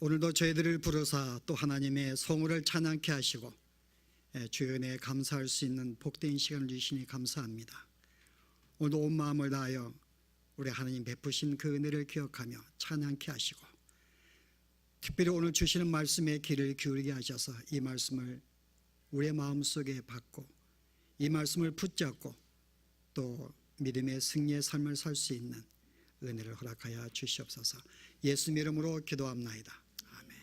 오늘도 저희들을 부르사 또 하나님의 성호를 찬양케 하시고 주의 은혜에 감사할 수 있는 복된 시간을 주시니 감사합니다. 오늘도 온 마음을 다하여 우리 하나님 베푸신 그 은혜를 기억하며 찬양케 하시고, 특별히 오늘 주시는 말씀에 귀를 기울이게 하셔서 이 말씀을 우리의 마음속에 받고 이 말씀을 붙잡고 또 믿음의 승리의 삶을 살 수 있는 은혜를 허락하여 주시옵소서. 예수님 이름으로 기도합나이다. 아멘.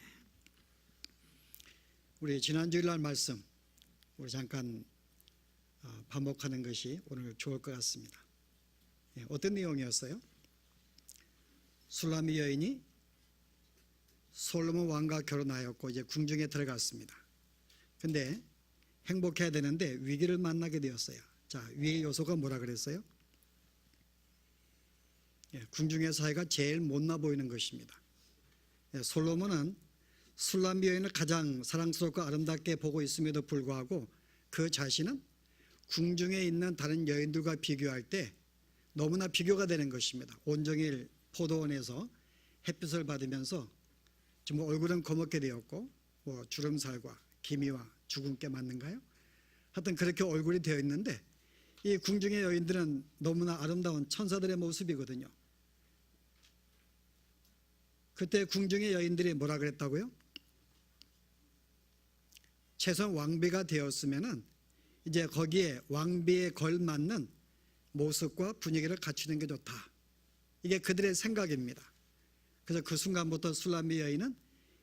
우리 지난 주일날 말씀 우리 잠깐 반복하는 것이 오늘 좋을 것 같습니다. 어떤 내용이었어요? 술라미 여인이 솔로몬 왕과 결혼하였고 이제 궁중에 들어갔습니다. 근데 행복해야 되는데 위기를 만나게 되었어요. 자, 위의 요소가 뭐라 그랬어요? 궁중의 사회가 제일 못나 보이는 것입니다. 솔로몬은 술라미 여인을 가장 사랑스럽고 아름답게 보고 있음에도 불구하고 그 자신은 궁중에 있는 다른 여인들과 비교할 때 너무나 비교가 되는 것입니다. 온종일 포도원에서 햇빛을 받으면서 정말 얼굴은 거먹게 되었고 주름살과 기미와 주근깨 맞는가요? 하여튼 그렇게 얼굴이 되어 있는데 이 궁중의 여인들은 너무나 아름다운 천사들의 모습이거든요. 그때 궁중의 여인들이 뭐라 그랬다고요? 최소한 왕비가 되었으면은 이제 거기에 왕비에 걸맞는 모습과 분위기를 갖추는 게 좋다. 이게 그들의 생각입니다. 그래서 그 순간부터 술라미 여인은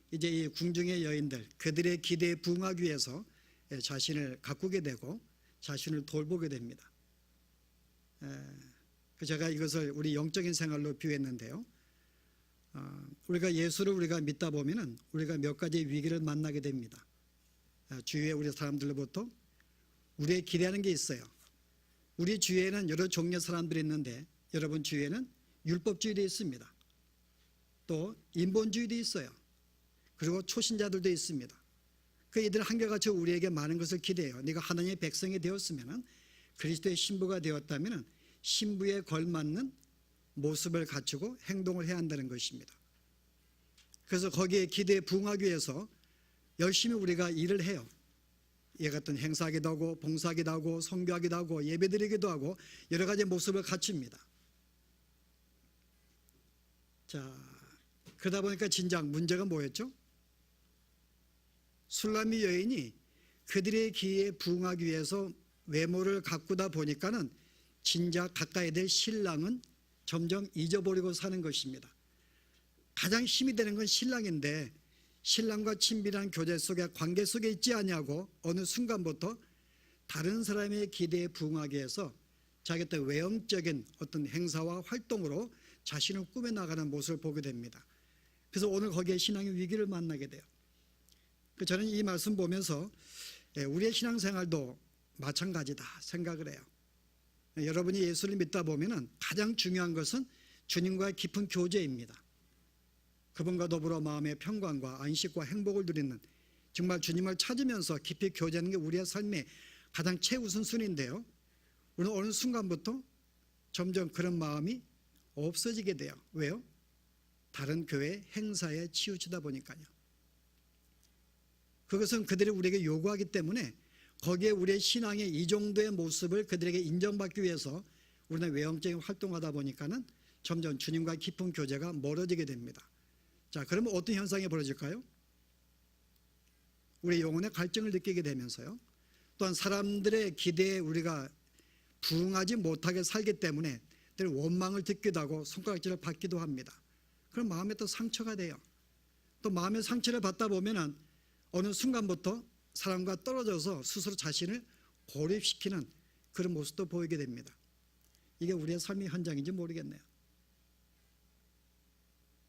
이제 이 궁중의 여인들 그들의 기대에 부응하기 위해서 자신을 가꾸게 되고 자신을 돌보게 됩니다. 제가 이것을 우리 영적인 생활로 비유했는데요. 우리가 예수를 우리가 믿다 보면은 우리가 몇 가지 위기를 만나게 됩니다. 주위에 우리 사람들로부터 우리의 기대하는 게 있어요. 우리 주위에는 여러 종류의 사람들이 있는데 여러분 주위에는 율법주의도 있습니다. 또 인본주의도 있어요. 그리고 초신자들도 있습니다. 그 이들 한결같이 우리에게 많은 것을 기대해요. 네가 하나님의 백성이 되었으면, 그리스도의 신부가 되었다면 신부에 걸맞는 모습을 갖추고 행동을 해야 한다는 것입니다. 그래서 거기에 기대에 부응하기 위해서 열심히 우리가 일을 해요. 이 같은 행사하기도 하고 봉사하기도 하고 선교하기도 하고 예배드리기도 하고 여러 가지 모습을 갖춥니다. 자, 그러다 보니까 진작 문제가 뭐였죠? 술라미 여인이 그들의 기회에 부응하기 위해서 외모를 가꾸다 보니까는 진작 가까이 될 신랑은 점점 잊어버리고 사는 것입니다. 가장 힘이 되는 건 신랑인데 신랑과 친밀한 교제 속에 관계 속에 있지 않냐고 어느 순간부터 다른 사람의 기대에 부응하기 위해서 자기 어떤 외형적인 어떤 행사와 활동으로 자신을 꾸며나가는 모습을 보게 됩니다. 그래서 오늘 거기에 신앙의 위기를 만나게 돼요. 저는 이 말씀 보면서 우리의 신앙생활도 마찬가지다 생각을 해요. 여러분이 예수를 믿다 보면 가장 중요한 것은 주님과의 깊은 교제입니다. 그분과 더불어 마음의 평강과 안식과 행복을 누리는, 정말 주님을 찾으면서 깊이 교제하는 게 우리의 삶의 가장 최우선순위인데요. 우리는 어느 순간부터 점점 그런 마음이 없어지게 돼요. 왜요? 다른 교회 행사에 치우치다 보니까요. 그것은 그들이 우리에게 요구하기 때문에 거기에 우리의 신앙의 이 정도의 모습을 그들에게 인정받기 위해서 우리는 외형적인 활동하다 보니까는 점점 주님과 깊은 교제가 멀어지게 됩니다. 자, 그러면 어떤 현상이 벌어질까요? 우리 영혼의 갈증을 느끼게 되면서요. 또한 사람들의 기대에 우리가 부응하지 못하게 살기 때문에 늘 원망을 듣기도 하고 손가락질을 받기도 합니다. 그럼 마음에 또 상처가 돼요. 또 마음의 상처를 받다 보면은 어느 순간부터 사람과 떨어져서 스스로 자신을 고립시키는 그런 모습도 보이게 됩니다. 이게 우리의 삶의 현장인지 모르겠네요.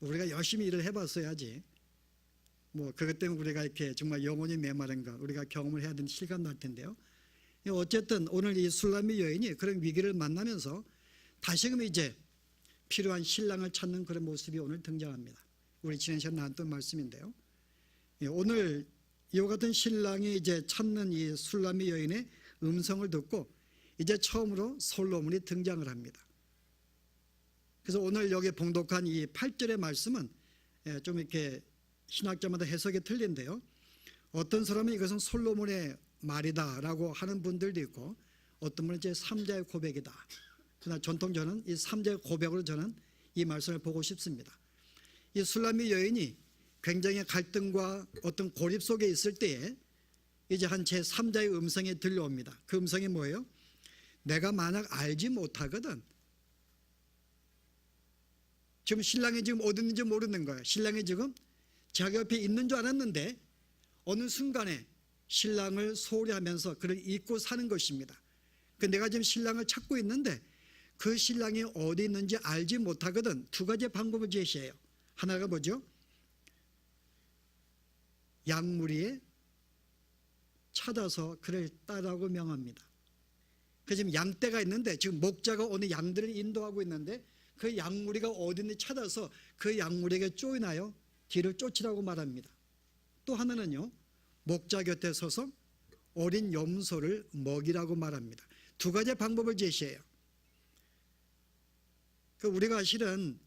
우리가 열심히 일을 해봤어야지 그것 때문에 우리가 이렇게 정말 영혼이 메마른가 우리가 경험을 해야 되는 실감도 할 텐데요. 어쨌든 오늘 이 술라미 여인이 그런 위기를 만나면서 다시금 이제 필요한 신랑을 찾는 그런 모습이 오늘 등장합니다. 우리 지난 시간에 나눴던 말씀인데요. 오늘 이와 같은 신랑이 이제 찾는 이 술라미 여인의 음성을 듣고 이제 처음으로 솔로몬이 등장을 합니다. 그래서 오늘 여기 봉독한 이 8절의 말씀은 좀 이렇게 신학자마다 해석이 틀린데요. 어떤 사람은 이것은 솔로몬의 말이다라고 하는 분들도 있고, 어떤 분은 이제 삼자의 고백이다. 그러나 전통적으로는 이 삼자의 고백으로 저는 이 말씀을 보고 싶습니다. 이 술람미 여인이 굉장히 갈등과 어떤 고립 속에 있을 때에 이제 한 제3자의 음성이 들려옵니다. 그 음성이 뭐예요? 내가 만약 알지 못하거든. 지금 신랑이 지금 어디 있는지 모르는 거예요. 신랑이 지금 자기 옆에 있는 줄 알았는데 어느 순간에 신랑을 소홀히 하면서 그를 잊고 사는 것입니다. 내가 지금 신랑을 찾고 있는데 그 신랑이 어디 있는지 알지 못하거든. 두 가지 방법을 제시해요. 하나가 뭐죠? 양무리에 찾아서 그를 따라고 명합니다. 그 지금 양떼가 있는데 지금 목자가 어느 양들을 인도하고 있는데 그 양무리가 어디 있는지 찾아서 그 양무리에게 쪼이나요? 뒤를 쫓으라고 말합니다. 또 하나는요, 목자 곁에 서서 어린 염소를 먹이라고 말합니다. 두 가지 방법을 제시해요. 우리가 실은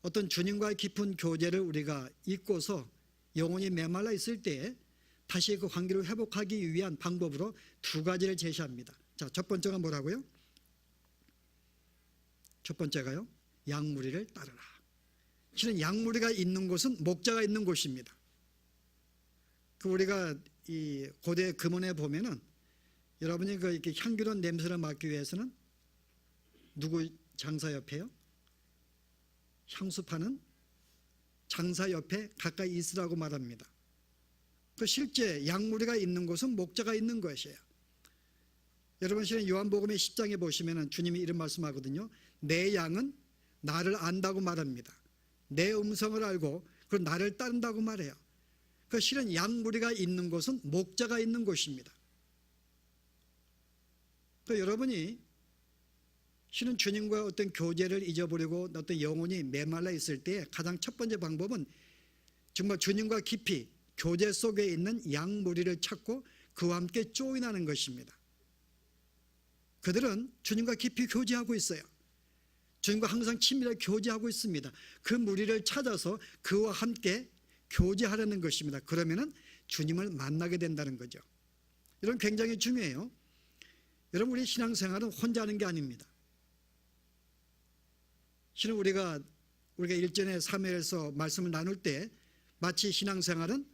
어떤 주님과의 깊은 교제를 우리가 잊고서 영혼이 메말라 있을 때에 다시 그 관계를 회복하기 위한 방법으로 두 가지를 제시합니다. 자, 첫 번째가 뭐라고요? 첫 번째가요, 양무리를 따르라. 실은 양무리가 있는 곳은 목자가 있는 곳입니다. 우리가 이 고대 금원에 보면은 여러분이 이렇게 향기로운 냄새를 맡기 위해서는 누구 장사 옆에요? 향수 파는 장사 옆에 가까이 있으라고 말합니다. 실제 양무리가 있는 곳은 목자가 있는 것이에요. 여러분 실은 요한복음의 10장에 보시면은 주님이 이런 말씀하거든요. 내 양은 나를 안다고 말합니다. 내 음성을 알고 그리고 나를 따른다고 말해요. 실은 양무리가 있는 곳은 목자가 있는 곳입니다. 여러분이 실은 주님과 어떤 교제를 잊어버리고 어떤 영혼이 메말라 있을 때 가장 첫 번째 방법은 정말 주님과 깊이 교제 속에 있는 양무리를 찾고 그와 함께 조인하는 것입니다. 그들은 주님과 깊이 교제하고 있어요. 주님과 항상 친밀하게 교제하고 있습니다. 그 무리를 찾아서 그와 함께 교제하려는 것입니다. 그러면은 주님을 만나게 된다는 거죠. 이런 굉장히 중요해요. 여러분, 우리 신앙생활은 혼자 하는 게 아닙니다. 실은 우리가 일전에 3회에서 말씀을 나눌 때 마치 신앙생활은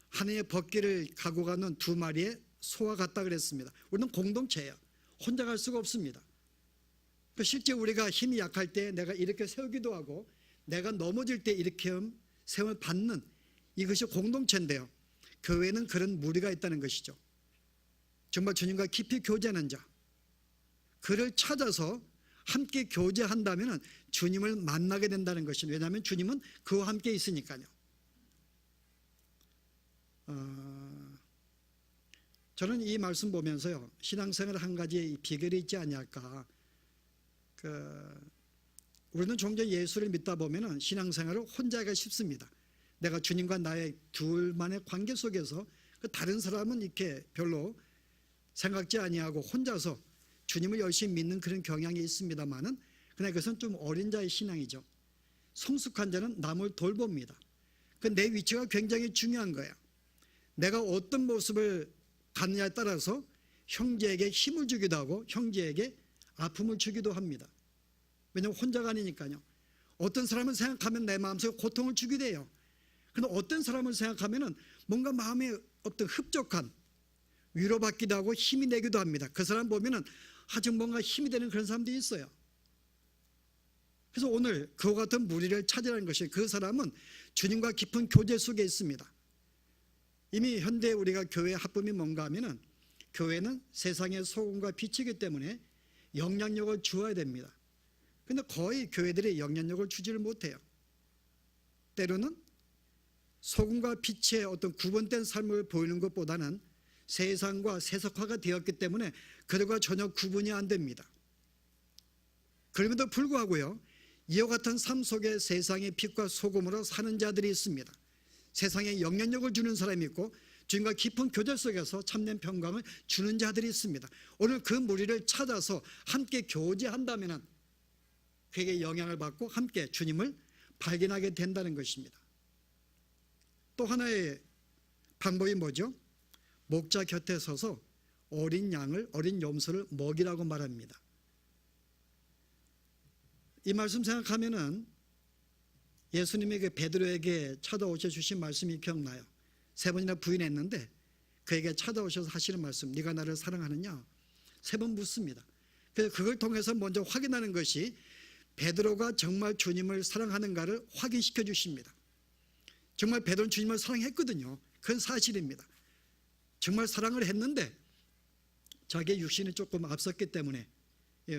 하나의 벗기를 가고 가는 두 마리의 소와 같다 그랬습니다. 우리는 공동체예요. 혼자 갈 수가 없습니다. 실제 우리가 힘이 약할 때 내가 이렇게 세우기도 하고 내가 넘어질 때 이렇게 세움을 받는 이것이 공동체인데요. 교회는 그런 무리가 있다는 것이죠. 정말 주님과 깊이 교제하는 자, 그를 찾아서 함께 교제한다면 주님을 만나게 된다는 것입니다. 왜냐하면 주님은 그와 함께 있으니까요. 저는 이 말씀 보면서요, 신앙생활 한 가지 비결이 있지 않을까. 우리는 종종 예수를 믿다 보면 신앙생활을 혼자 하기가 쉽습니다. 내가 주님과 나의 둘만의 관계 속에서 다른 사람은 이렇게 별로 생각지 아니하고 혼자서 주님을 열심히 믿는 그런 경향이 있습니다만은 그러나 그것은 좀 어린 자의 신앙이죠. 성숙한 자는 남을 돌봅니다. 내 위치가 굉장히 중요한 거예요. 내가 어떤 모습을 갖느냐에 따라서 형제에게 힘을 주기도 하고 형제에게 아픔을 주기도 합니다. 왜냐하면 혼자가 아니니까요. 어떤 사람을 생각하면 내 마음속에 고통을 주기도 해요. 그런데 어떤 사람을 생각하면 뭔가 마음에 어떤 흡족한 위로받기도 하고 힘이 내기도 합니다. 그 사람 보면 아주 뭔가 힘이 되는 그런 사람들이 있어요. 그래서 오늘 그와 같은 무리를 찾으라는 것이, 그 사람은 주님과 깊은 교제 속에 있습니다. 이미 현대 우리가 교회 합범이 뭔가 하면은 교회는 세상의 소금과 빛이기 때문에 영향력을 주어야 됩니다. 그런데 거의 교회들이 영향력을 주지를 못해요. 때로는 소금과 빛의 어떤 구분된 삶을 보이는 것보다는 세상과 세속화가 되었기 때문에 그들과 전혀 구분이 안 됩니다. 그럼에도 불구하고요, 이와 같은 삶 속에 세상의 빛과 소금으로 사는 자들이 있습니다. 세상에 영향력을 주는 사람이 있고 주님과 깊은 교제 속에서 참된 평강을 주는 자들이 있습니다. 오늘 그 무리를 찾아서 함께 교제한다면 그에게 영향을 받고 함께 주님을 발견하게 된다는 것입니다. 또 하나의 방법이 뭐죠? 목자 곁에 서서 어린 양을, 어린 염소를 먹이라고 말합니다. 이 말씀 생각하면은 예수님이 그 베드로에게 찾아오셔 주신 말씀이 기억나요. 3번이나 부인했는데 그에게 찾아오셔서 하시는 말씀, 네가 나를 사랑하느냐? 3번 묻습니다. 그래서 그걸 통해서 먼저 확인하는 것이 베드로가 정말 주님을 사랑하는가를 확인시켜 주십니다. 정말 베드로는 주님을 사랑했거든요. 그건 사실입니다. 정말 사랑을 했는데 자기의 육신이 조금 앞섰기 때문에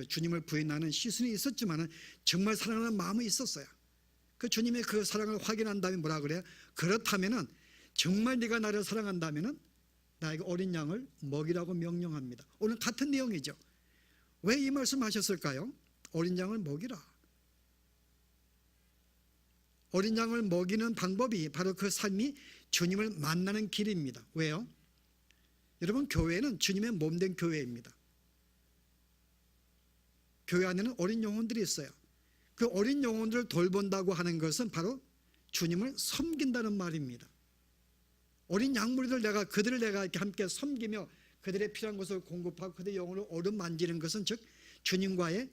주님을 부인하는 시선이 있었지만 정말 사랑하는 마음이 있었어요. 그 주님의 그 사랑을 확인한 다음에 뭐라 그래요? 그렇다면은 정말 네가 나를 사랑한다면은 나에게 어린 양을 먹이라고 명령합니다. 오늘 같은 내용이죠. 왜 이 말씀하셨을까요? 어린 양을 먹이라. 어린 양을 먹이는 방법이 바로 그 삶이 주님을 만나는 길입니다. 왜요? 여러분, 교회는 주님의 몸된 교회입니다. 교회 안에는 어린 영혼들이 있어요. 그 어린 영혼들을 돌본다고 하는 것은 바로 주님을 섬긴다는 말입니다. 어린 양무리들 그들을 내가 이렇게 함께 섬기며 그들의 필요한 것을 공급하고 그들의 영혼을 어루만지는 것은 즉 주님과의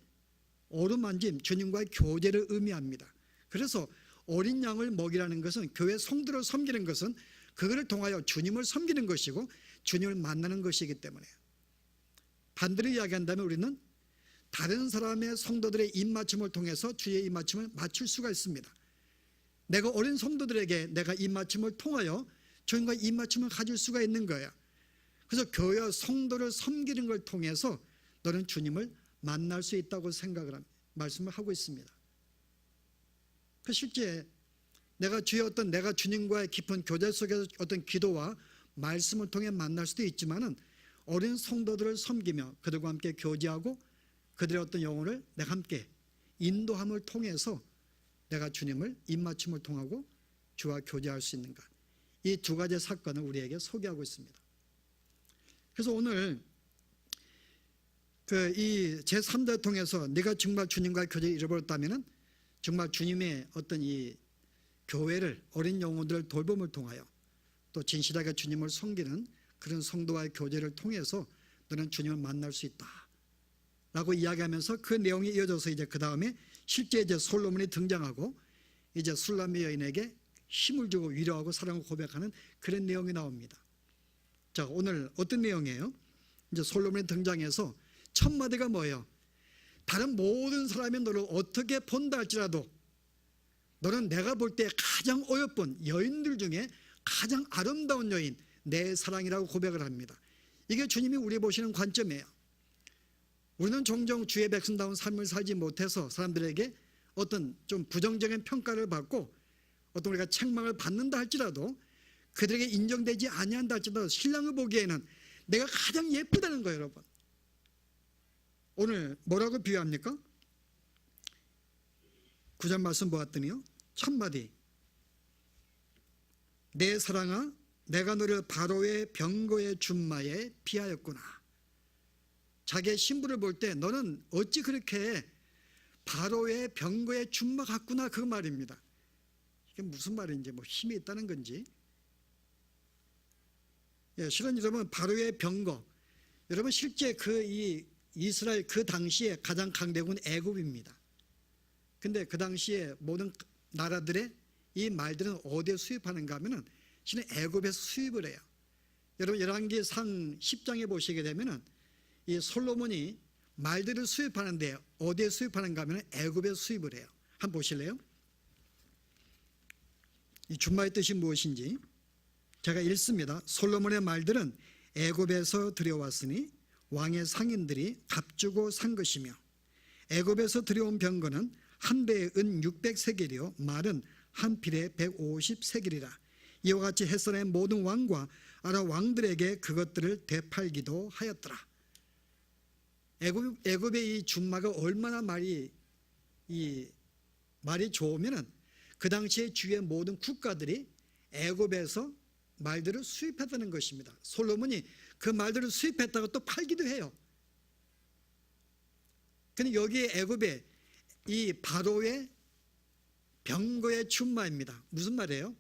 어루만짐, 주님과의 교제를 의미합니다. 그래서 어린 양을 먹이라는 것은 교회 성도를 섬기는 것은 그것을 통하여 주님을 섬기는 것이고 주님을 만나는 것이기 때문에 반대로 이야기한다면 우리는 다른 사람의 성도들의 입맞춤을 통해서 주의 입맞춤을 맞출 수가 있습니다. 내가 어린 성도들에게 내가 입맞춤을 통하여 주님과 입맞춤을 가질 수가 있는 거예요. 그래서 교회와 성도를 섬기는 걸 통해서 너는 주님을 만날 수 있다고 생각을 합니다. 말씀을 하고 있습니다. 그 실제 내가 주님과의 깊은 교제 속에서 어떤 기도와 말씀을 통해 만날 수도 있지만은 어린 성도들을 섬기며 그들과 함께 교제하고 그들의 어떤 영혼을 내가 함께 인도함을 통해서 내가 주님을 입맞춤을 통하고 주와 교제할 수 있는가, 이 두 가지 사건을 우리에게 소개하고 있습니다. 그래서 오늘 이 제3자를 통해서 네가 정말 주님과의 교제를 잃어버렸다면은 정말 주님의 어떤 이 교회를, 어린 영혼들을 돌봄을 통하여 또 진실하게 주님을 섬기는 그런 성도와의 교제를 통해서 너는 주님을 만날 수 있다 라고 이야기하면서 그 내용이 이어져서 이제 그 다음에 실제 이제 솔로몬이 등장하고 이제 술람의 여인에게 힘을 주고 위로하고 사랑을 고백하는 그런 내용이 나옵니다. 자, 오늘 어떤 내용이에요? 이제 솔로몬이 등장해서 첫 마디가 뭐예요? 다른 모든 사람이 너를 어떻게 본다 할지라도 너는 내가 볼 때 가장 어여쁜 여인들 중에 가장 아름다운 여인, 내 사랑이라고 고백을 합니다. 이게 주님이 우리 보시는 관점이에요. 우리는 종종 주의 백성다운 삶을 살지 못해서 사람들에게 어떤 좀 부정적인 평가를 받고 어떤 우리가 책망을 받는다 할지라도 그들에게 인정되지 아니한다 할지라도 신랑을 보기에는 내가 가장 예쁘다는 거예요. 여러분, 오늘 뭐라고 비유합니까? 9절 말씀 보았더니요, 첫 마디, 내 사랑아 내가 너를 바로의 병거의 준마에 비하였구나. 자기의 신부를 볼 때 너는 어찌 그렇게 바로의 병거의 준마 같구나, 그 말입니다. 이게 무슨 말인지, 뭐 힘이 있다는 건지. 실은 여러분, 바로의 병거, 여러분 실제 이 이스라엘 그 당시에 가장 강대국은 애굽입니다. 근데 그 당시에 모든 나라들의 이 말들은 어디에 수입하는가 하면은 실은 애굽에서 수입을 해요. 여러분 열왕기상 10장에 보시게 되면은 이 솔로몬이 말들을 수입하는데 어디에 수입하는가 하면은 애굽에서 수입을 해요. 한번 보실래요? 이 준마의 뜻이 무엇인지 제가 읽습니다. 솔로몬의 말들은 애굽에서 들여왔으니 왕의 상인들이 값주고 산 것이며 애굽에서 들여온 병거는 한 배에 은 600세겔이요 말은 한 필에 150세겔이라. 이와 같이 햇선의 모든 왕과 아랍 왕들에게 그것들을 되팔기도 하였더라. 애굽의 이 준마가 얼마나 말이 좋으면은 그 당시에 주위의 모든 국가들이 애굽에서 말들을 수입했다는 것입니다. 솔로몬이 그 말들을 수입했다가 또 팔기도 해요. 근데 여기에 애굽에 이 바로의 병거의 준마입니다. 무슨 말이에요?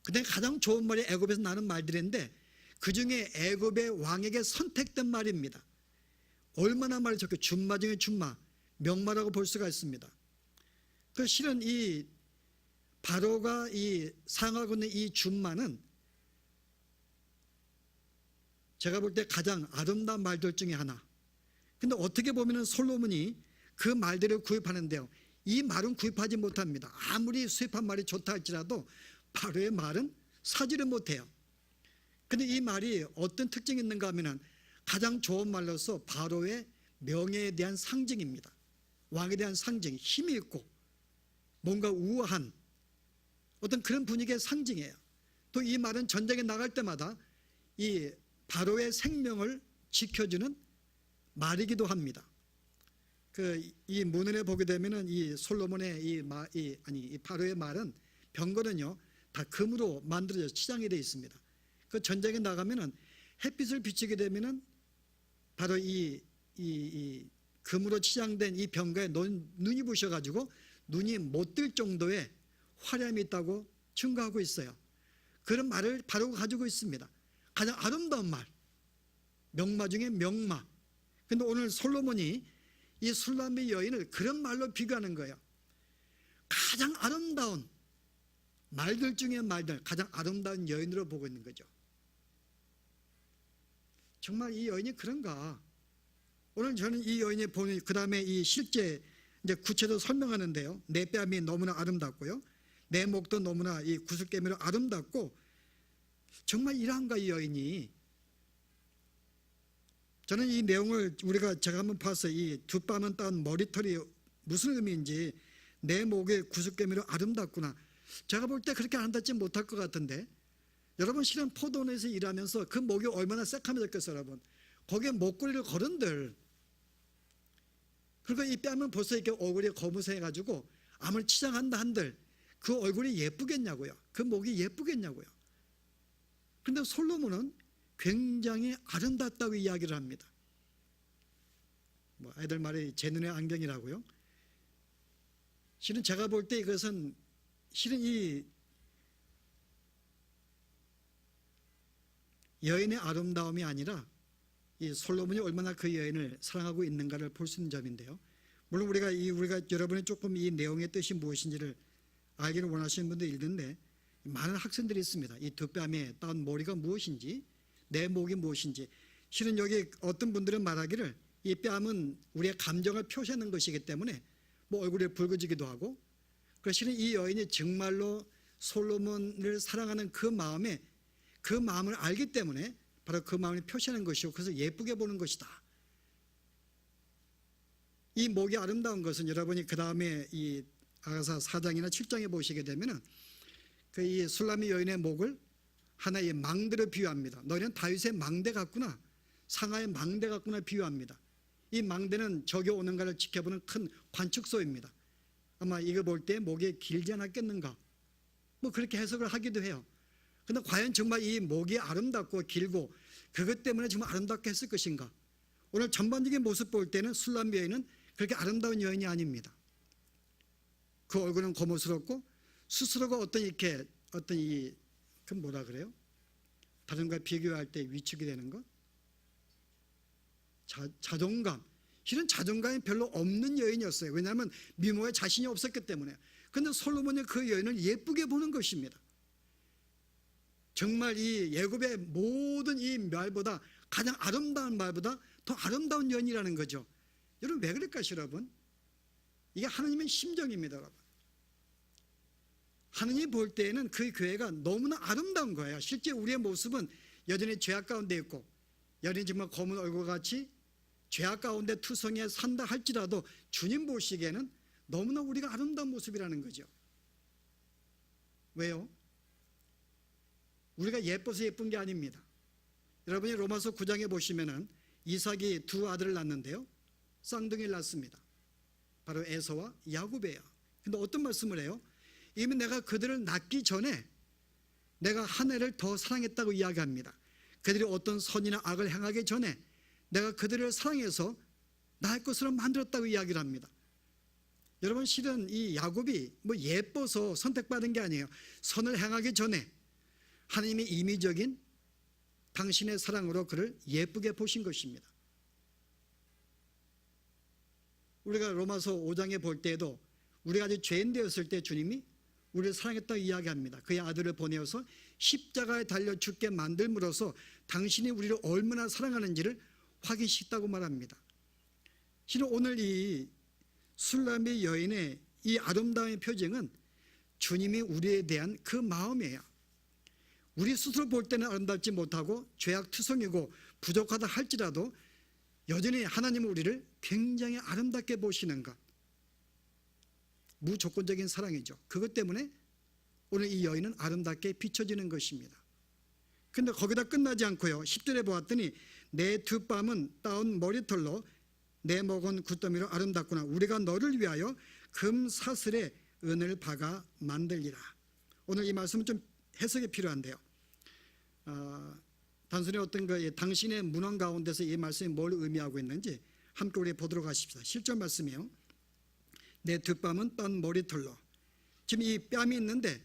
근데 가장 좋은 말이 애굽에서 나는 말들인데 그중에 애굽의 왕에게 선택된 말입니다. 얼마나 말이 좋게 준마 중에 준마, 명마라고 볼 수가 있습니다. 그 실은 이 바로가 이 사용하고 있는 이 준마는 제가 볼 때 가장 아름다운 말들 중에 하나. 근데 어떻게 보면 솔로몬이 그 말들을 구입하는데요, 이 말은 구입하지 못합니다. 아무리 수입한 말이 좋다 할지라도 바로의 말은 사지를 못해요. 근데 이 말이 어떤 특징이 있는가 하면 가장 좋은 말로서 바로의 명예에 대한 상징입니다. 왕에 대한 상징, 힘이 있고 뭔가 우아한 어떤 그런 분위기의 상징이에요. 또 이 말은 전쟁에 나갈 때마다 이 바로의 생명을 지켜주는 말이기도 합니다. 이 문헌에 보게 되면은 이 솔로몬의 이 바로의 말은 병거는요 다 금으로 만들어져 치장이 되어 있습니다. 그 전쟁에 나가면은 햇빛을 비추게 되면은 바로 이 금으로 치장된 이 병거에 눈이 부셔가지고 눈이 못 뜰 정도의 화려함이 있다고 증거하고 있어요. 그런 말을 바로가 가지고 있습니다. 가장 아름다운 말, 명마 중에 명마. 근데 오늘 솔로몬이 이 술람의 여인을 그런 말로 비교하는 거예요. 가장 아름다운 말들 중에 말들, 가장 아름다운 여인으로 보고 있는 거죠. 정말 이 여인이 그런가? 오늘 저는 이 여인이 보는, 그 다음에 이 실제 이제 구체적으로 설명하는데요. 내 뺨이 너무나 아름답고요, 내 목도 너무나 이 구슬깨미로 아름답고, 정말 이러한가 이 여인이. 저는 이 내용을 제가 한번 봤어요. 이 두 뺨은 딴 머리털이 무슨 의미인지, 내 목의 구슬깨미로 아름답구나. 제가 볼 때 그렇게 아름답지 못할 것 같은데, 여러분 실은 포도원에서 일하면서 그 목이 얼마나 새카매졌겠어요 여러분. 거기에 목걸이를 걸은들, 그리고 이 뺨은 벌써 이렇게 얼굴이 거무새해가지고 아무리 치장한다 한들 그 얼굴이 예쁘겠냐고요. 그 목이 예쁘겠냐고요. 그런데 솔로몬은 굉장히 아름답다고 이야기를 합니다. 뭐 애들 말이 제 눈의 안경이라고요. 실은 제가 볼 때 이것은 실은 이 여인의 아름다움이 아니라 이 솔로몬이 얼마나 그 여인을 사랑하고 있는가를 볼 수 있는 점인데요. 물론 우리가 여러분이 조금 이 내용의 뜻이 무엇인지를 알기를 원하시는 분도 있는데, 많은 학생들이 있습니다. 이 두 뺨에 딴 머리가 무엇인지, 내 목이 무엇인지. 실은 여기 어떤 분들은 말하기를 이 뺨은 우리의 감정을 표시하는 것이기 때문에 뭐 얼굴이 붉어지기도 하고, 그래서 실은 이 여인이 정말로 솔로몬을 사랑하는 그 마음을 알기 때문에 바로 그 마음을 표시하는 것이고, 그래서 예쁘게 보는 것이다. 이 목이 아름다운 것은 여러분이 그 다음에 이 아가사 4장이나 7장에 보시게 되면은 그 이 술람이 여인의 목을 하나의 망대로 비유합니다. 너희는 다윗의 망대 같구나, 상하의 망대 같구나 비유합니다. 이 망대는 적이 오는가를 지켜보는 큰 관측소입니다. 아마 이거 볼 때 목이 길지 않았겠는가, 뭐 그렇게 해석을 하기도 해요. 그런데 과연 정말 이 목이 아름답고 길고 그것 때문에 정말 아름답게 했을 것인가? 오늘 전반적인 모습 볼 때는 술람 여인은 그렇게 아름다운 여인이 아닙니다. 그 얼굴은 거무스럽고 스스로가 그 뭐라 그래요? 다른과 비교할 때 위축이 되는 것? 자존감. 실은 자존감이 별로 없는 여인이었어요. 왜냐하면 미모에 자신이 없었기 때문에. 그런데 솔로몬이 그 여인을 예쁘게 보는 것입니다. 정말 이 애굽의 모든 이 말보다, 가장 아름다운 말보다 더 아름다운 여인이라는 거죠. 여러분 왜 그럴까요 여러분? 이게 하나님의 심정입니다 여러분. 하나님 볼 때에는 그 교회가 너무나 아름다운 거예요. 실제 우리의 모습은 여전히 죄악 가운데 있고, 여전히 정말 검은 얼굴같이 죄악 가운데 투성이에 산다 할지라도 주님 보시기에는 너무나 우리가 아름다운 모습이라는 거죠. 왜요? 우리가 예뻐서 예쁜 게 아닙니다. 여러분이 로마서 9장에 보시면은 이삭이 두 아들을 낳는데요, 쌍둥이를 낳습니다. 바로 에서와 야곱이에요. 근데 어떤 말씀을 해요? 이미 내가 그들을 낳기 전에 내가 한 해를 더 사랑했다고 이야기합니다. 그들이 어떤 선이나 악을 행하기 전에 내가 그들을 사랑해서 낳을 것으로 만들었다고 이야기를 합니다. 여러분 실은 이 야곱이 뭐 예뻐서 선택받은 게 아니에요. 선을 행하기 전에, 하나님의 임의적인 당신의 사랑으로 그를 예쁘게 보신 것입니다. 우리가 로마서 5장에 볼 때에도 우리가 아직 죄인 되었을 때 주님이 우리를 사랑했다고 이야기합니다. 그의 아들을 보내어서 십자가에 달려 죽게 만들므로써 당신이 우리를 얼마나 사랑하는지를 확인시켰다고 말합니다. 실은 오늘 이 술람의 여인의 이 아름다움의 표정은 주님이 우리에 대한 그 마음이에요. 우리 스스로 볼 때는 아름답지 못하고 죄악투성이고 부족하다 할지라도 여전히 하나님은 우리를 굉장히 아름답게 보시는 것, 무조건적인 사랑이죠. 그것 때문에 오늘 이 여인은 아름답게 비춰지는 것입니다. 그런데 거기다 끝나지 않고요, 10절에 보았더니 내 두 뺨은 따온 머리털로 내 목은 굿더미로 아름답구나. 우리가 너를 위하여 금사슬에 은을 박아 만들리라. 오늘 이 말씀은 좀 해석이 필요한데요, 단순히 어떤 당신의 문헌 가운데서 이 말씀이 뭘 의미하고 있는지 함께 우리 보도록 하십시다. 실전 말씀이에요. 내 두 뺨은 딴 머리털로. 지금 이 뺨이 있는데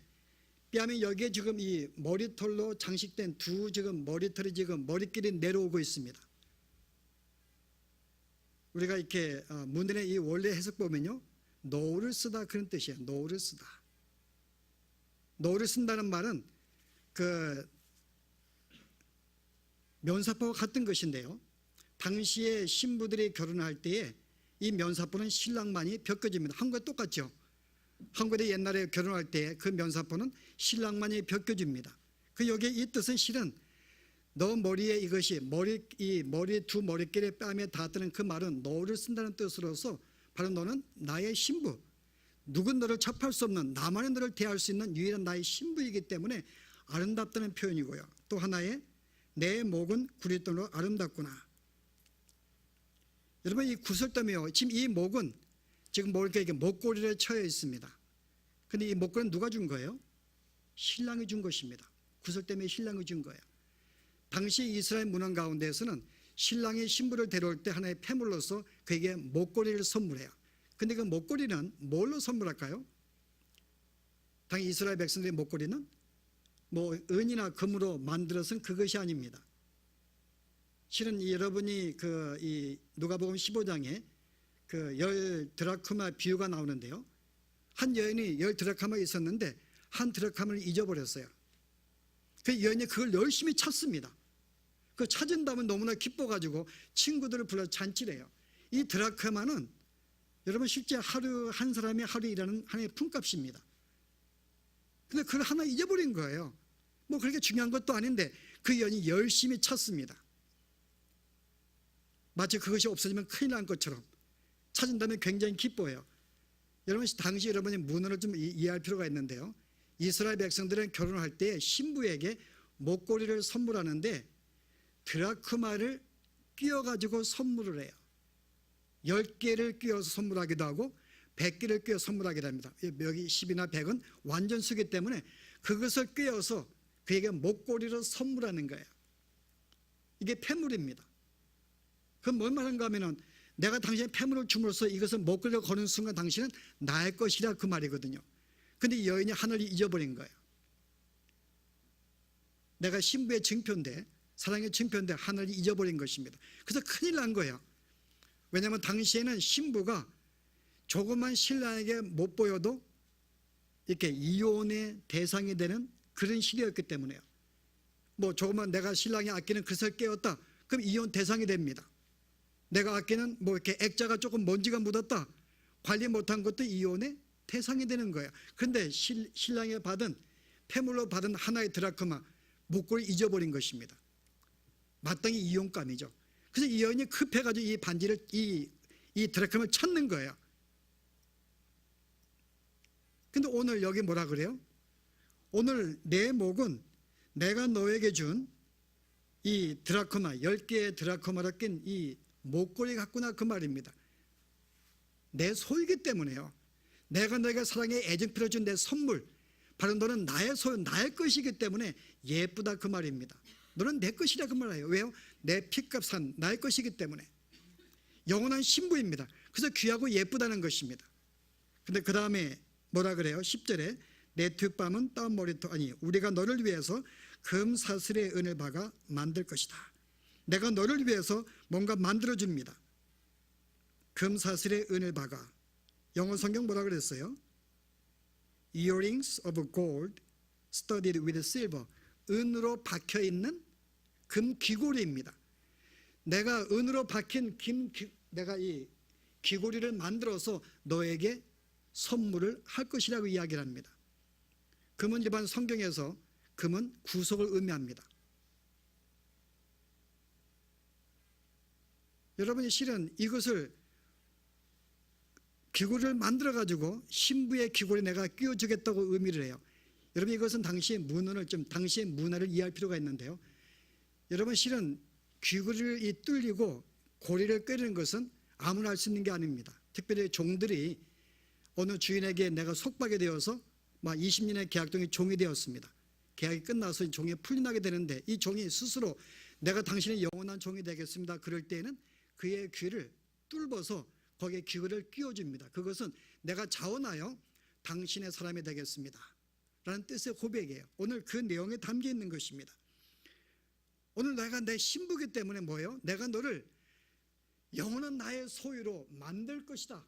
뺨이 여기에 지금 이 머리털로 장식된 두 지금 머리털이 지금 머리끼리 내려오고 있습니다. 우리가 이렇게 문헌의 이 원래 해석 보면요, 노를 쓰다 그런 뜻이에요. 노를 쓰다. 노를 쓴다는 말은 그 면사포와 같은 것인데요, 당시에 신부들이 결혼할 때에 이 면사포는 신랑만이 벗겨집니다. 한국과 똑같죠. 한국에 옛날에 결혼할 때 그 면사포는 신랑만이 벗겨집니다. 그 여기에 이 뜻은 실은 너 머리에 이것이 이 머리 두 머리끼리 뺨에 닿았다는 그 말은 너를 쓴다는 뜻으로서 바로 너는 나의 신부, 누군 너를 접할 수 없는 나만의 너를 대할 수 있는 유일한 나의 신부이기 때문에 아름답다는 표현이고요. 또 하나의 내 목은 구릿돈으로 아름답구나. 여러분, 이 구슬땀이요, 지금 이 목은 지금 이렇게 목걸이에 처해 있습니다. 근데 이 목걸이는 누가 준 거예요? 신랑이 준 것입니다. 구슬땀에 신랑이 준 거예요. 당시 이스라엘 문헌 가운데에서는 신랑이 신부를 데려올 때 하나의 폐물로서 그에게 목걸이를 선물해요. 근데 그 목걸이는 뭘로 선물할까요? 당시 이스라엘 백성들의 목걸이는 뭐 은이나 금으로 만들어서는 그것이 아닙니다. 실은 여러분이 이 누가복음 15장에 그 10드라크마 비유가 나오는데요, 한 여인이 10드라크마가 있었는데 한 드라크마를 잊어버렸어요. 그 여인이 그걸 열심히 찾습니다. 그 찾은 다음에 너무나 기뻐가지고 친구들을 불러 잔치를 해요. 이 드라크마는 여러분 실제 하루 한 사람이 하루 일하는 하나의 품값입니다. 근데 그걸 하나 잊어버린 거예요. 뭐 그렇게 중요한 것도 아닌데 그 여인이 열심히 찾습니다. 마치 그것이 없어지면 큰일 난 것처럼 찾은다면 굉장히 기뻐해요. 여러분, 당시 여러분이 문헌을 좀 이해할 필요가 있는데요, 이스라엘 백성들은 결혼할 때 신부에게 목걸이를 선물하는데 드라크마를 끼워가지고 선물을 해요. 10개를 끼워서 선물하기도 하고 100개를 끼워 선물하기도 합니다. 여기 10이나 100은 완전수기 때문에 그것을 끼워서 그에게 목걸이로 선물하는 거예요. 이게 폐물입니다. 그럼 뭘 말하는가 하면은 내가 당신의 폐물을 줌으로써 이것을 목걸이로 거는 순간 당신은 나의 것이라 그 말이거든요. 근데 이 여인이 하늘을 잊어버린 거예요. 내가 신부의 증표인데, 사랑의 증표인데 하늘을 잊어버린 것입니다. 그래서 큰일 난 거예요. 왜냐하면 당시에는 신부가 조그만 신랑에게 못 보여도 이렇게 이혼의 대상이 되는 그런 시대였기 때문에요. 뭐 조그만 내가 신랑이 아끼는 그릇을 깨웠다, 그럼 이혼 대상이 됩니다. 내가 아끼는 뭐 이렇게 액자가 조금 먼지가 묻었다, 관리 못한 것도 이혼의 대상이 되는 거예요. 그런데 신랑이 받은 폐물로 받은 하나의 드라크마 목걸이 잊어버린 것입니다. 마땅히 이혼감이죠. 그래서 이 여인이 급해가지고 이 반지를 이 드라크마를 찾는 거예요. 근데 오늘 여기 뭐라 그래요? 오늘 내 목은 내가 너에게 준 이 드라크마 10개의 드라크마로 낀 이 목걸이 같구나 그 말입니다. 내 소유기 때문에요. 내가 너에게 사랑에 애정표를 준 내 선물, 바로 너는 나의 소유, 나의 것이기 때문에 예쁘다 그 말입니다. 너는 내 것이라 그 말이에요. 왜요? 내 피값 산 나의 것이기 때문에. 영원한 신부입니다. 그래서 귀하고 예쁘다는 것입니다. 근데 그 다음에 뭐라 그래요? 10절에 내 두 뺨은 따온 머리털, 아니 우리가 너를 위해서 금사슬의 은을 박아 만들 것이다. 내가 너를 위해서 뭔가 만들어 줍니다. 금사슬의 은을 박아. 영어 성경 뭐라 그랬어요? Earrings of gold studded with silver. 은으로 박혀 있는 금 귀고리입니다. 내가 은으로 박힌 내가 이 귀고리를 만들어서 너에게 선물을 할 것이라고 이야기를 합니다. 금은 일반 성경에서 금은 구속을 의미합니다. 여러분이 실은 이것을 귀고리를 만들어 가지고 신부의 귀고리 내가 끼워주겠다고 의미를 해요. 여러분 이것은 당시의 문화를 이해할 필요가 있는데요. 여러분 실은 귀고리를 뚫리고 고리를 꿰는 것은 아무나 할 수 있는 게 아닙니다. 특별히 종들이 어느 주인에게 내가 속박이 되어서 막 20년의 계약동이 종이 되었습니다. 계약이 끝나서 종이 풀려나게 되는데 이 종이 스스로 내가 당신의 영원한 종이 되겠습니다. 그럴 때에는 그의 귀를 뚫어서 거기에 귀를 끼워줍니다. 그것은 내가 자원하여 당신의 사람이 되겠습니다 라는 뜻의 고백이에요. 오늘 그 내용에 담겨 있는 것입니다. 오늘 내가 내 신부기 때문에 뭐예요? 내가 너를 영원한 나의 소유로 만들 것이다.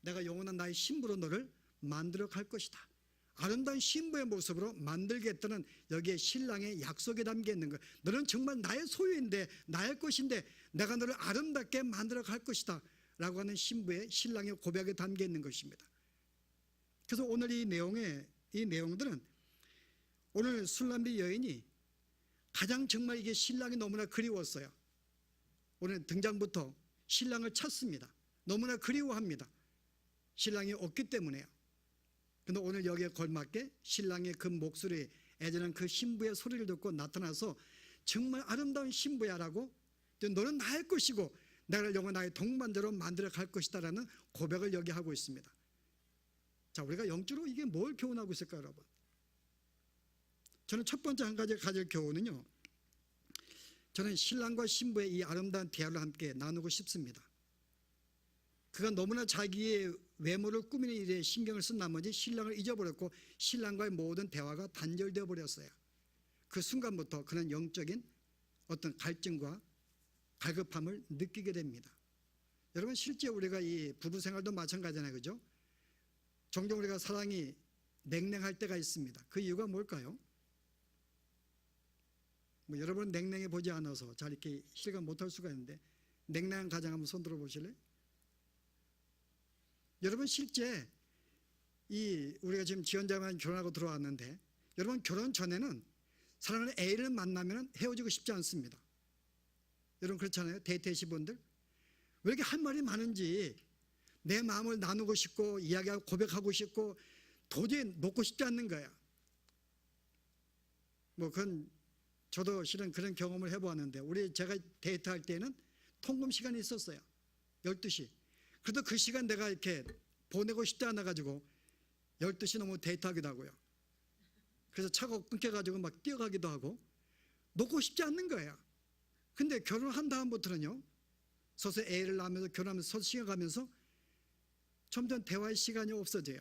내가 영원한 나의 신부로 너를 만들어 갈 것이다. 아름다운 신부의 모습으로 만들겠다는 여기에 신랑의 약속이 담겨 있는 거예요. 너는 정말 나의 소유인데 나의 것인데 내가 너를 아름답게 만들어 갈 것이다 라고 하는 신랑의 고백이 담겨 있는 것입니다. 그래서 오늘 이 내용들은 오늘 술람비 여인이 가장 정말 이게 신랑이 너무나 그리웠어요. 오늘 등장부터 신랑을 찾습니다. 너무나 그리워합니다. 신랑이 없기 때문에요. 그런데 오늘 여기에 걸맞게 신랑의 그 목소리, 애절한 그 신부의 소리를 듣고 나타나서 정말 아름다운 신부야 라고 너는 나의 것이고 나를 영원 나의 동반자로 만들어 갈 것이다 라는 고백을 여기 하고 있습니다. 자, 우리가 영적으로 이게 뭘 교훈하고 있을까요, 여러분? 저는 첫 번째 한 가지 가질 교훈은요, 저는 신랑과 신부의 이 아름다운 대화를 함께 나누고 싶습니다. 그가 너무나 자기의 외모를 꾸미는 일에 신경을 쓴 나머지 신랑을 잊어버렸고 신랑과의 모든 대화가 단절되어 버렸어요. 그 순간부터 그는 영적인 어떤 갈증과 갈급함을 느끼게 됩니다. 여러분 실제 우리가 이 부부 생활도 마찬가지잖아요, 그죠? 종종 우리가 사랑이 냉랭할 때가 있습니다. 그 이유가 뭘까요? 여러분은 냉랭해 보지 않아서 잘 이렇게 실감 못할 수가 있는데 냉랭한 가정 한번 손 들어 보실래요? 여러분 실제 우리가 지금 지원자만 결혼하고 들어왔는데 여러분 결혼 전에는 사랑하는 애를 만나면 헤어지고 싶지 않습니다. 여러분 그렇잖아요. 데이트하신 분들 왜 이렇게 할 말이 많은지 내 마음을 나누고 싶고 이야기하고 고백하고 싶고 도저히 놓고 싶지 않는 거야. 그건 저도 실은 그런 경험을 해보았는데 제가 데이트할 때는 통금 시간이 있었어요. 12시. 그래도 그 시간 내가 이렇게 보내고 싶지 않아가지고 12시 넘어 데이트하기도 하고요. 그래서 차가 끊겨가지고 막 뛰어가기도 하고 놓고 싶지 않는 거예요. 근데 결혼한 다음부터는요, 서서 애를 낳으면서 결혼하면서 서서 시간 가면서 점점 대화의 시간이 없어져요.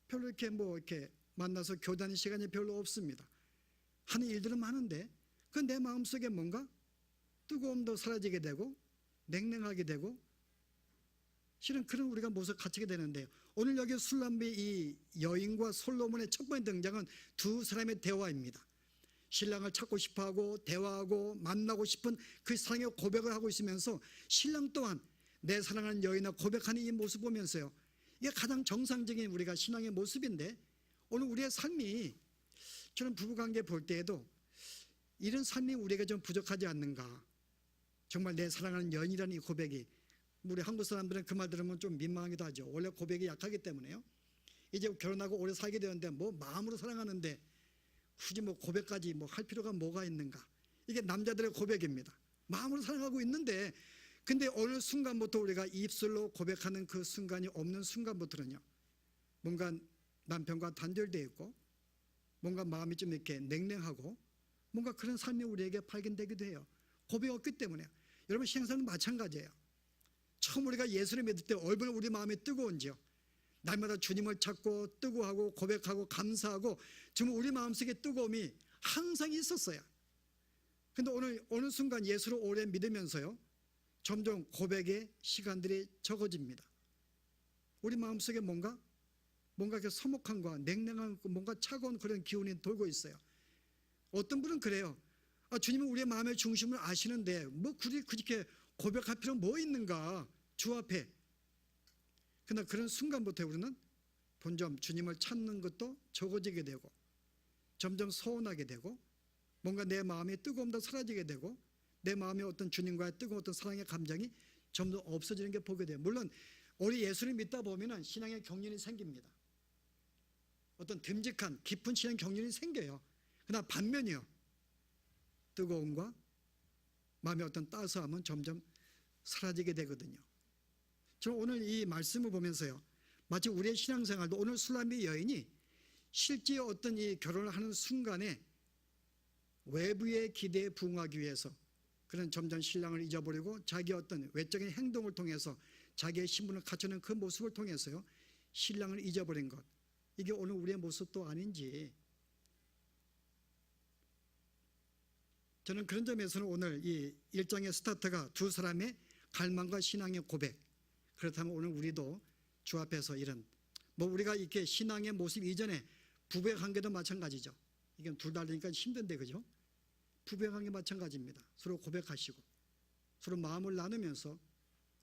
별로 이렇게 만나서 교제하는 시간이 별로 없습니다. 하는 일들은 많은데 그 내 마음속에 뭔가 뜨거움도 사라지게 되고 냉랭하게 되고 실은 그런 우리가 모습 갖추게 되는데요. 오늘 여기 술람비 이 여인과 솔로몬의 첫 번째 등장은 두 사람의 대화입니다. 신랑을 찾고 싶어하고 대화하고 만나고 싶은 그 사랑의 고백을 하고 있으면서 신랑 또한 내 사랑하는 여인을 고백하는 이 모습 보면서요, 이게 가장 정상적인 우리가 신앙의 모습인데 오늘 우리의 삶이 저는 부부관계 볼 때에도 이런 삶이 우리에게 좀 부족하지 않는가. 정말 내 사랑하는 여인이라는 이 고백이, 우리 한국 사람들은 그 말 들으면 좀 민망하기도 하죠. 원래 고백이 약하기 때문에요. 이제 결혼하고 오래 살게 되었는데 마음으로 사랑하는데 굳이 고백까지 할 필요가 뭐가 있는가. 이게 남자들의 고백입니다. 마음으로 사랑하고 있는데 근데 어느 순간부터 우리가 입술로 고백하는 그 순간이 없는 순간부터는요, 뭔가 남편과 단절되어 있고 뭔가 마음이 좀 이렇게 냉랭하고 뭔가 그런 삶이 우리에게 발견되기도 해요. 고백이 없기 때문에. 여러분 신앙생활은 마찬가지예요. 처음 우리가 예수를 믿을 때 얼마나 우리 마음이 뜨거운지요. 날마다 주님을 찾고 뜨거워하고 고백하고 감사하고 정말 우리 마음속에 뜨거움이 항상 있었어요. 근데 오늘 어느 순간 예수를 오래 믿으면서요, 점점 고백의 시간들이 적어집니다. 우리 마음속에 뭔가 이렇게 서먹함과 냉랭한, 뭔가 차가운 그런 기운이 돌고 있어요. 어떤 분은 그래요. 주님은 우리의 마음의 중심을 아시는데 뭐 굳이 그렇게 고백할 필요 뭐 있는가, 주 앞에. 그러나 그런 순간부터 우리는 본점 주님을 찾는 것도 적어지게 되고, 점점 서운하게 되고, 뭔가 내 마음의 뜨거움도 사라지게 되고, 내 마음에 어떤 주님과의 뜨거운 어떤 사랑의 감정이 점점 없어지는 게 보게 돼요. 물론 우리 예수를 믿다 보면 신앙의 경륜이 생깁니다. 어떤 듬직한 깊은 신앙 경륜이 생겨요. 그러나 반면이요, 뜨거움과 마음의 어떤 따스함은 점점 사라지게 되거든요. 저는 오늘 이 말씀을 보면서요, 마치 우리의 신앙생활도 오늘 술람비 여인이 실제 어떤 이 결혼을 하는 순간에 외부의 기대에 부응하기 위해서 그런 점점 신랑을 잊어버리고 자기 어떤 외적인 행동을 통해서 자기의 신분을 갖추는 그 모습을 통해서요, 신랑을 잊어버린 것, 이게 오늘 우리의 모습도 아닌지, 저는 그런 점에서는 오늘 이 1장의 스타트가 두 사람의 갈망과 신앙의 고백, 그렇다면 오늘 우리도 주 앞에서 이런 우리가 이렇게 신앙의 모습 이전에 부부의 관계도 마찬가지죠. 이건 둘 다 되니까 힘든데, 그죠? 부부의 관계 마찬가지입니다. 서로 고백하시고 서로 마음을 나누면서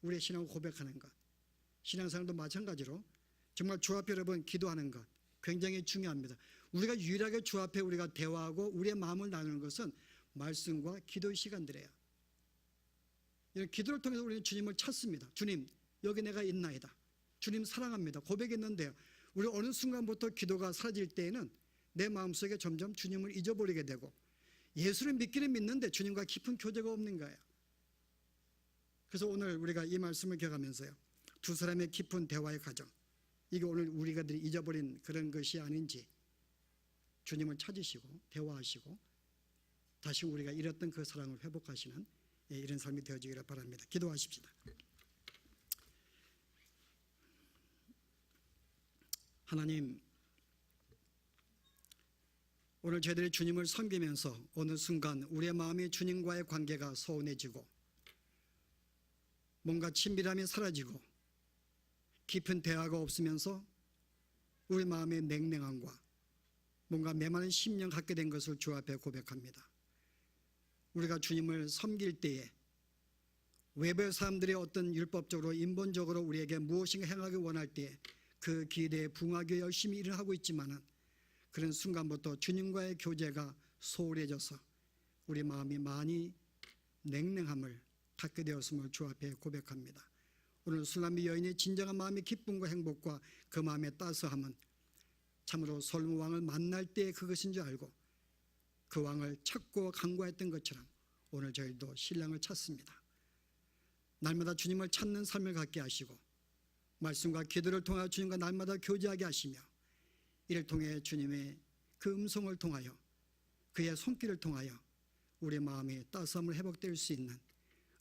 우리의 신앙을 고백하는 것, 신앙생활도 마찬가지로 정말 주 앞에 여러분 기도하는 것 굉장히 중요합니다. 우리가 유일하게 주 앞에 우리가 대화하고 우리의 마음을 나누는 것은 말씀과 기도의 시간들이에요. 이런 기도를 통해서 우리는 주님을 찾습니다. 주님, 여기 내가 있나이다. 주님 사랑합니다. 고백했는데요, 우리 어느 순간부터 기도가 사라질 때에는 내 마음속에 점점 주님을 잊어버리게 되고, 예수를 믿기는 믿는데 주님과 깊은 교제가 없는 거예요. 그래서 오늘 우리가 이 말씀을 기억하면서요, 두 사람의 깊은 대화의 과정, 이게 오늘 우리가 잊어버린 그런 것이 아닌지, 주님을 찾으시고 대화하시고 다시 우리가 잃었던 그 사랑을 회복하시는 이런 삶이 되어지기를 바랍니다. 기도하십시다. 하나님, 오늘 저희들이 주님을 섬기면서 어느 순간 우리의 마음이 주님과의 관계가 소원해지고 뭔가 친밀함이 사라지고 깊은 대화가 없으면서 우리 마음의 냉랭함과 뭔가 메마른 심령 갖게 된 것을 주 앞에 고백합니다. 우리가 주님을 섬길 때에 외부 사람들의 어떤 율법적으로 인본적으로 우리에게 무엇인가 행하기 원할 때에 그 기대에 부응하기 열심히 일을 하고 있지만은 그런 순간부터 주님과의 교제가 소홀해져서 우리 마음이 많이 냉랭함을 갖게 되었음을 주 앞에 고백합니다. 오늘 술람비 여인의 진정한 마음의 기쁨과 행복과 그 마음의 따스함은 참으로 솔로몬 왕을 만날 때 그것인 줄 알고 그 왕을 찾고 간구했던 것처럼 오늘 저희도 신랑을 찾습니다. 날마다 주님을 찾는 삶을 갖게 하시고 말씀과 기도를 통하여 주님과 날마다 교제하게 하시며 이를 통해 주님의 그 음성을 통하여 그의 손길을 통하여 우리의 마음이 따스함을 회복될 수 있는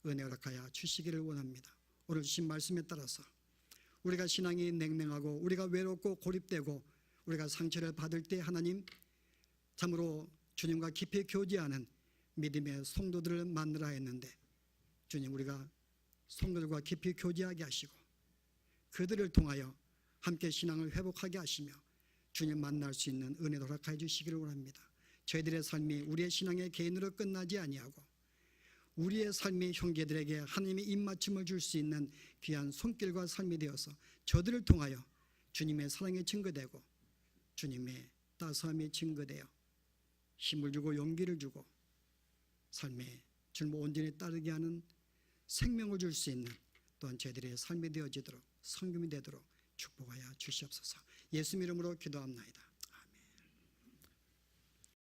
은혜 허락하여 주시기를 원합니다. 오늘 주신 말씀에 따라서 우리가 신앙이 냉랭하고 우리가 외롭고 고립되고 우리가 상처를 받을 때 하나님 참으로 주님과 깊이 교제하는 믿음의 성도들을 만나라 했는데 주님, 우리가 성도들과 깊이 교제하게 하시고 그들을 통하여 함께 신앙을 회복하게 하시며 주님 만날 수 있는 은혜도 허락하여 주시기를 원합니다. 저희들의 삶이 우리의 신앙의 개인으로 끝나지 아니하고 우리의 삶이 형제들에게 하나님의 입맞춤을 줄 수 있는 귀한 손길과 삶이 되어서 저들을 통하여 주님의 사랑이 증거되고 주님의 따스함이 증거되어 힘을 주고 용기를 주고 삶에 주님을 온전히 따르게 하는 생명을 줄 수 있는 또한 저희들의 삶이 되어지도록 성김이 되도록 축복하여 주시옵소서. 예수 이름으로 기도합나이다.